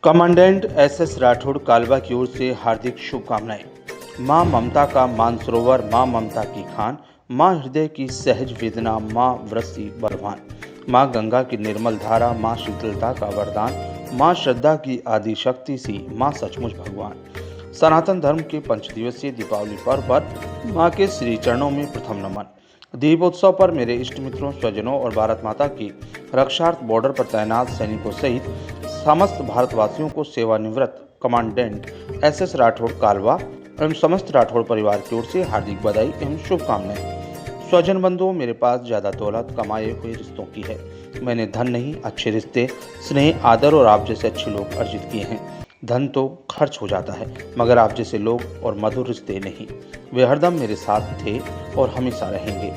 Commandant SS Rathore कालवा की ओर से हार्दिक शुभकामनाएं। मां ममता का मानसरोवर, मां ममता की खान, मां हृदय की सहज वेदना, मां वृषि बलवान, मां गंगा की निर्मल धारा, मां शीतलता का वरदान, मां श्रद्धा की आदि शक्ति सी, मां सचमुच भगवान। सनातन धर्म के पंचदिवसीय दीपावली पर्व पर मां के श्री चरणों में प्रथम नमन। दीपोत्सव पर मेरे इष्ट मित्रों, स्वजनों और भारत माता की रक्षार्थ बॉर्डर पर तैनात सैनिकों सहित समस्त भारतवासियों को सेवानिवृत्त कमांडेंट एसएस राठौड़ कालवा एवं समस्त राठौड़ परिवार की ओर से हार्दिक बधाई एवं शुभकामनाएं। स्वजन बंधुओं, मेरे पास ज्यादा दौलत कमाए हुए रिश्तों की है। मैंने धन नहीं, अच्छे रिश्ते, स्नेह, आदर और आप जैसे अच्छे लोग अर्जित किए हैं। धन तो खर्च हो जाता है, मगर आप जैसे लोग और मधुर रिश्ते नहीं। वे हरदम मेरे साथ थे और हमेशा रहेंगे।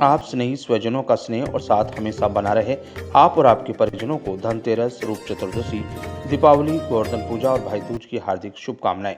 आप स्नेही स्वजनों का स्नेह और साथ हमेशा बना रहे। आप और आपके परिजनों को धनतेरस, रूप चतुर्दशी, दीपावली, गोवर्धन पूजा और भाई दूज की हार्दिक शुभकामनाएं।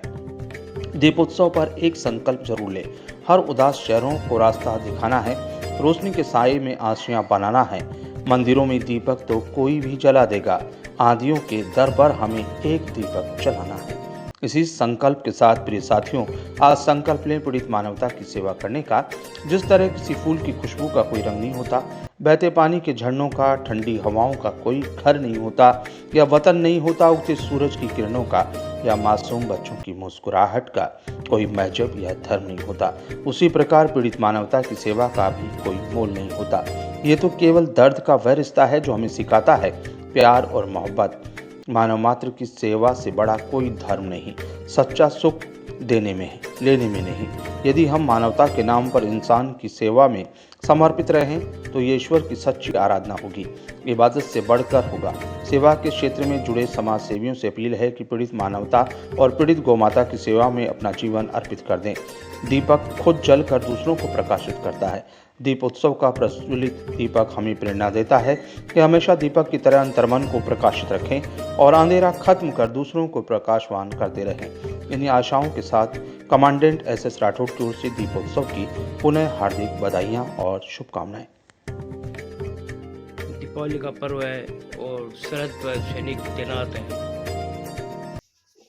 दीपोत्सव पर एक संकल्प जरूर ले। हर उदास शहरों को रास्ता दिखाना है, रोशनी के साए में आशियां बनाना है। मंदिरों में दीपक तो कोई भी जला देगा, आंधियों के दर पर हमें एक दीपक जलाना है। इसी संकल्प के साथ प्रिय साथियों, आज संकल्प लें पीड़ित मानवता की सेवा करने का। जिस तरह किसी फूल की खुशबू का कोई रंग नहीं होता, बहते पानी के झरनों का, ठंडी हवाओं का कोई घर नहीं होता, या वतन नहीं होता उगते सूरज की किरणों का, या मासूम बच्चों की मुस्कुराहट का कोई महजब या धर्म नहीं होता, उसी प्रकार पीड़ित मानवता की सेवा का भी कोई मोल नहीं होता। ये तो केवल दर्द का वह रिश्ता है जो हमें सिखाता है प्यार और मोहब्बत। मानव मात्र की सेवा से बड़ा कोई धर्म नहीं। सच्चा सुख देने में है, लेने में नहीं। यदि हम मानवता के नाम पर इंसान की सेवा में समर्पित रहें तो ये ईश्वर की सच्ची आराधना होगी, इबादत से बढ़कर होगा। सेवा के क्षेत्र में जुड़े समाज सेवियों से अपील है कि पीड़ित मानवता और पीड़ित गौमाता की सेवा में अपना जीवन अर्पित कर दें। दीपक खुद जलकर दूसरों को प्रकाशित करता है। दीपोत्सव का प्रज्वलित दीपक हमें प्रेरणा देता है कि हमेशा दीपक की तरह अंतर्मन को प्रकाशित रखें और अंधेरा खत्म कर दूसरों को प्रकाशवान करते रहें। इन्हीं आशाओं के साथ कमांडेंट एसएस राठौड़ की ओर से दीपोत्सव की पुनः हार्दिक बधाइयां और शुभकामनाएं। दीपावली का पर्व है और सरहद पर सैनिक तैनात हैं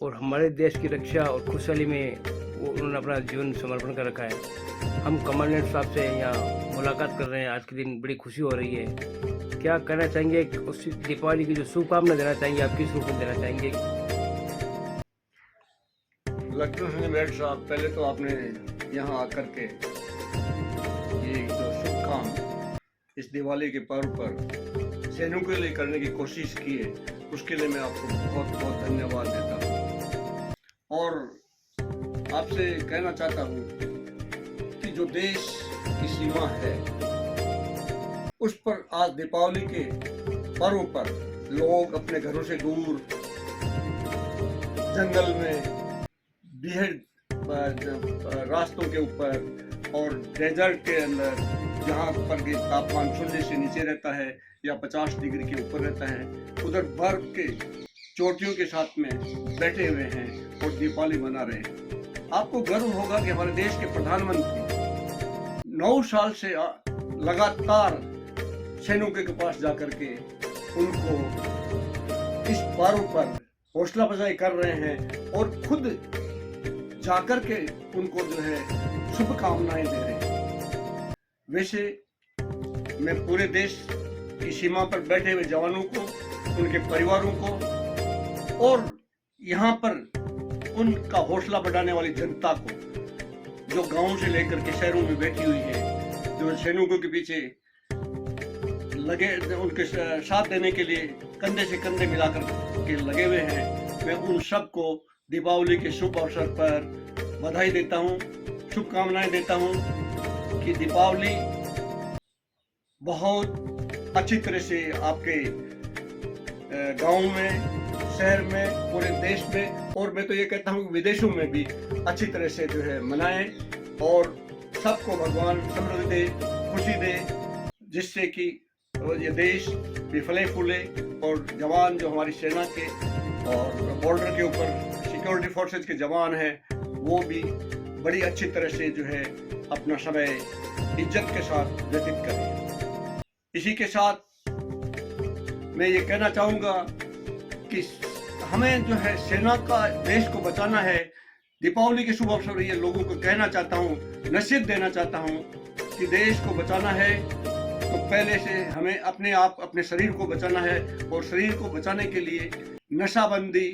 और हमारे देश की रक्षा और खुशहाली में उन्होंने अपना जीवन समर्पण कर रखा है। हम कमांडेंट साहब से यहाँ मुलाकात कर रहे हैं। आज के दिन बड़ी खुशी हो रही है। क्या कहना चाहेंगे, उस दीपावली की जो शुभकामना देना चाहेंगे, आप किस रूप में देना चाहेंगे? लक्ष्मण सिंह मेहर साहब, पहले तो आपने यहाँ आकर के ये जो शुभ काम इस दिवाली के पर्व पर सैनिकों के लिए करने की कोशिश की है, उसके लिए मैं आपको बहुत बहुत धन्यवाद देता हूँ। और आपसे कहना चाहता हूँ कि जो देश की सीमा है उस पर आज दीपावली के पर्व पर लोग अपने घरों से दूर जंगल में, बीहड़ रास्तों के ऊपर और डेजर्ट के अंदर, जहाँ पर कि तापमान शून्य से नीचे रहता है या 50 डिग्री के ऊपर रहता है, उधर बर्फ के चोटियों के साथ में बैठे हुए हैं और दीपावली मना रहे हैं। आपको गर्व होगा कि हमारे देश के प्रधानमंत्री 9 साल से लगातार सैनिकों के पास जाकर के उनको इस पर्व पर हौसला अफजाई कर रहे हैं और खुद जाकर के उनको जो है शुभकामनाएं दे रहे हैं। वैसे मैं पूरे देश की सीमा पर बैठे हुए जवानों को, उनके परिवारों को और यहाँ पर उनका हौसला बढ़ाने वाली जनता को, जो गांव से लेकर के शहरों में बैठी हुई है, जो सैनिकों के पीछे लगे, उनके साथ देने के लिए कंधे से कंधे मिलाकर के लगे हुए हैं, मैं उन सबको दीपावली के शुभ अवसर पर बधाई देता हूँ, शुभकामनाएं देता हूँ कि दीपावली बहुत अच्छी तरह से आपके गांव में, शहर में, पूरे देश में और मैं तो ये कहता हूँ विदेशों में भी अच्छी तरह से जो है मनाएं और सबको भगवान समृद्धि दे, खुशी दे, जिससे कि ये देश भी फले फूले और जवान जो हमारी सेना के और बॉर्डर के ऊपर सिक्योरिटी फोर्सेज के जवान हैं वो भी बड़ी अच्छी तरह से जो है अपना समय इज्जत के साथ व्यतीत करें। इसी के साथ मैं ये कहना चाहूँगा कि हमें जो है सेना का देश को बचाना है। दीपावली के शुभ अवसर पर ये लोगों को कहना चाहता हूँ, नसीहत देना चाहता हूँ कि देश को बचाना है तो पहले से हमें अपने आप अपने शरीर को बचाना है, और शरीर को बचाने के लिए नशाबंदी